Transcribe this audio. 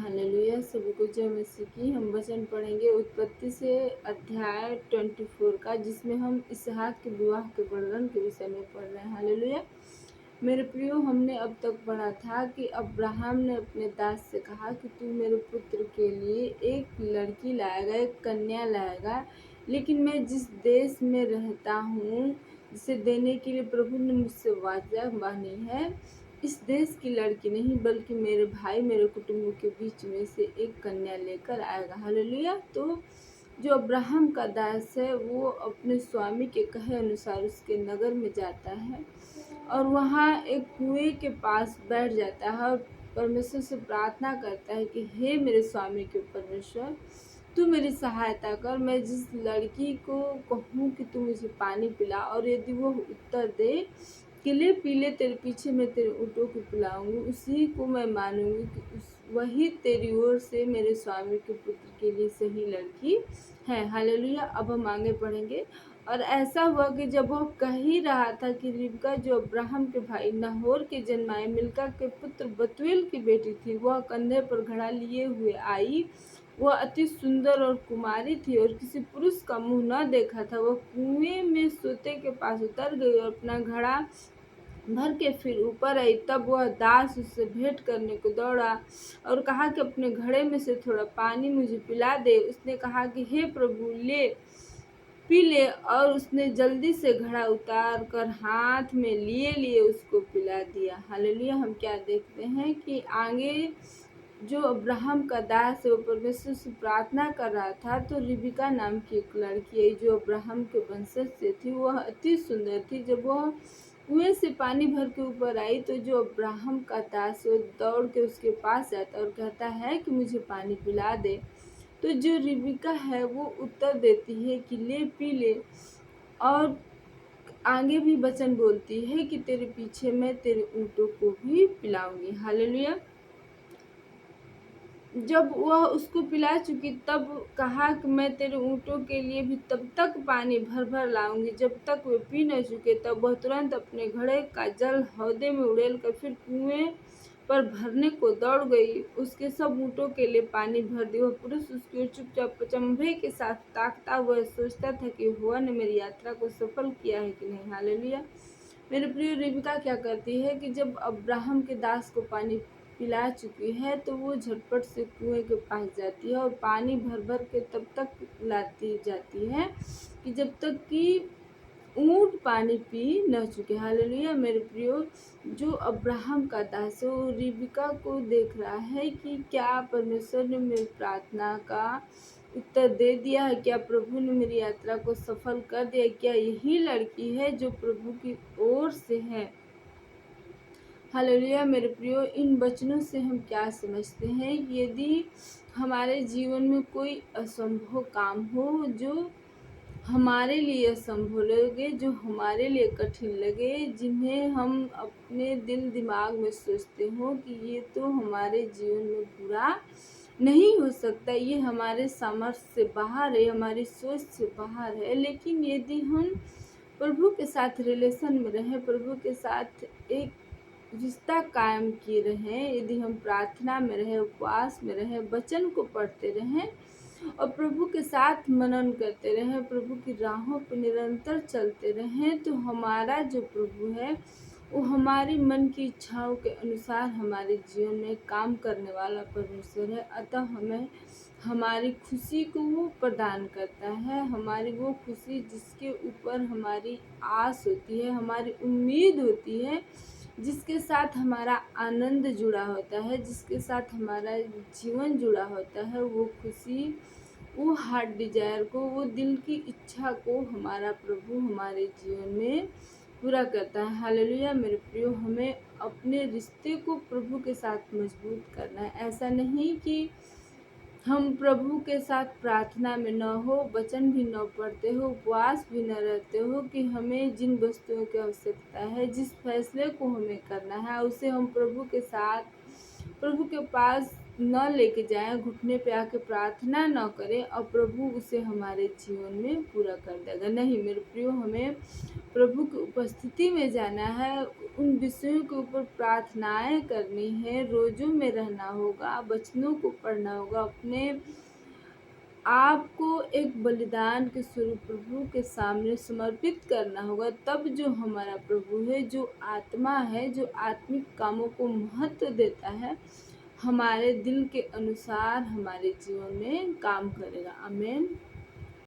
Hallelujah. सभी को जय मसीह की। हम वचन पढ़ेंगे उत्पत्ति से अध्याय 24 का, जिसमें हम इसहाक के विवाह के वर्णन के विषय में पढ़ रहे हैं। हालेलुया। मेरे प्रियो, हमने अब तक पढ़ा था कि अब्राहम ने अपने दास से कहा कि तू मेरे पुत्र के लिए एक लड़की लाएगा, एक कन्या लाएगा, लेकिन मैं जिस देश में रहता हूँ, जिसे देने के लिए प्रभु ने मुझसे वाचा बांधी है, इस देश की लड़की नहीं, बल्कि मेरे भाई, मेरे कुटुंब के बीच में से एक कन्या लेकर आएगा। हालेलुया। तो जो अब्राहम का दास है, वो अपने स्वामी के कहे अनुसार उसके नगर में जाता है और वहाँ एक कुएं के पास बैठ जाता है और परमेश्वर से प्रार्थना करता है कि हे मेरे स्वामी के परमेश्वर, तू मेरी सहायता कर। मैं जिस लड़की को कहूँ कि तू मुझे पानी पिला, और यदि वो उत्तर दे कि ले पी ले, तेरे पीछे मैं तेरे ऊँटों को पिलाऊंगी, उसी को मैं मानूंगी कि वही तेरी ओर से मेरे स्वामी के पुत्र के लिए सही लड़की है। हालेलुया। अब हम आगे पढ़ेंगे। और ऐसा हुआ कि जब वह कह ही रहा था कि रिबका, जो अब्राहम के भाई नाहोर के जन्माए मिल्का के पुत्र बतूएल की बेटी थी, वह कंधे पर घड़ा लिए हुए आई। वह अति सुंदर और कुमारी थी और किसी पुरुष का मुंह न देखा था। वह कुएं में सोते के पास उतर गई और अपना घड़ा भर के फिर ऊपर आई। तब वह दास उससे भेंट करने को दौड़ा और कहा कि अपने घड़े में से थोड़ा पानी मुझे पिला दे। उसने कहा कि हे प्रभु, ले पी ले, और उसने जल्दी से घड़ा उतार कर हाथ में लिए लिए उसको पिला दिया। हालेलुया। हम क्या देखते हैं कि आगे जो अब्राहम का दास है, वो परमेश्वर से प्रार्थना कर रहा था, तो रिबिका नाम की एक लड़की है जो अब्राहम के वंशज से थी। वह अति सुंदर थी। जब वह कुएं से पानी भर के ऊपर आई, तो जो अब्राहम का दास वो दौड़ के उसके पास जाता और कहता है कि मुझे पानी पिला दे। तो जो रिबिका है वो उत्तर देती है कि ले पी ले, और आगे भी वचन बोलती है कि तेरे पीछे मैं तेरे ऊँटों को भी पिलाऊंगी। हालेलुया। जब वह उसको पिला चुकी, तब कहा कि मैं तेरे ऊँटों के लिए भी तब तक पानी भर भर लाऊंगी जब तक वे पी न चुके। तब वह तुरंत अपने घड़े का जल हौदे में उड़ेल कर फिर कुएं पर भरने को दौड़ गई। उसके सब ऊँटों के लिए पानी भर दिया। वह पुरुष उसकी ओर चुपचाप चंभे के साथ ताकता हुआ सोचता था कि हुआ ने मेरी यात्रा को सफल किया है कि नहीं। हालेलुया। मेरे प्रिय, रिबिका क्या करती है कि जब अब्राहम के दास को पानी पिला चुकी है, तो वो झटपट से कुएं के पास जाती है और पानी भर भर के तब तक लाती जाती है कि जब तक कि ऊँट पानी पी न चुके। हालेलुया। मेरे प्रियो, जो अब्राहम का दास है, वो रिबिका को देख रहा है कि क्या परमेश्वर ने मेरी प्रार्थना का उत्तर दे दिया है, क्या प्रभु ने मेरी यात्रा को सफल कर दिया, क्या यही लड़की है जो प्रभु की ओर से है। हालेलुया। मेरे प्रियो, इन वचनों से हम क्या समझते हैं? यदि हमारे जीवन में कोई असंभव काम हो, जो हमारे लिए असंभव लगे, जो हमारे लिए कठिन लगे, जिन्हें हम अपने दिल दिमाग में सोचते हो कि ये तो हमारे जीवन में पूरा नहीं हो सकता, ये हमारे सामर्थ्य से बाहर है, हमारी सोच से बाहर है, लेकिन यदि हम प्रभु के साथ रिलेशन में रहें, प्रभु के साथ एक रिश्ता कायम किए रहें, यदि हम प्रार्थना में रहें, उपवास में रहें, वचन को पढ़ते रहें और प्रभु के साथ मनन करते रहें, प्रभु की राहों पर निरंतर चलते रहें, तो हमारा जो प्रभु है वो हमारी मन की इच्छाओं के अनुसार हमारे जीवन में काम करने वाला परमेश्वर है। अतः हमें हमारी खुशी को वो प्रदान करता है, हमारी वो खुशी जिसके ऊपर हमारी आस होती है, हमारी उम्मीद होती है, जिसके साथ हमारा आनंद जुड़ा होता है, जिसके साथ हमारा जीवन जुड़ा होता है, वो खुशी, वो हार्ट डिजायर को, वो दिल की इच्छा को हमारा प्रभु हमारे जीवन में पूरा करता है। हालेलुया। मेरे प्रियो, हमें अपने रिश्ते को प्रभु के साथ मजबूत करना है। ऐसा नहीं कि हम प्रभु के साथ प्रार्थना में न हो, वचन भी न पढ़ते हो, उपवास भी न रहते हो, कि हमें जिन वस्तुओं की आवश्यकता है, जिस फैसले को हमें करना है, उसे हम प्रभु के साथ, प्रभु के पास न लेके जाएं, घुटने पे आके प्रार्थना न करें और प्रभु उसे हमारे जीवन में पूरा कर देगा। नहीं मेरे प्रियो, हमें प्रभु की उपस्थिति में जाना है, उन विषयों के ऊपर प्रार्थनाएं करनी है, रोजों में रहना होगा, वचनों को पढ़ना होगा, अपने आपको एक बलिदान के स्वरूप प्रभु के सामने समर्पित करना होगा। तब जो हमारा प्रभु है, जो आत्मा है, जो आत्मिक कामों को महत्व देता है, हमारे दिल के अनुसार हमारे जीवन में काम करेगा। आमीन।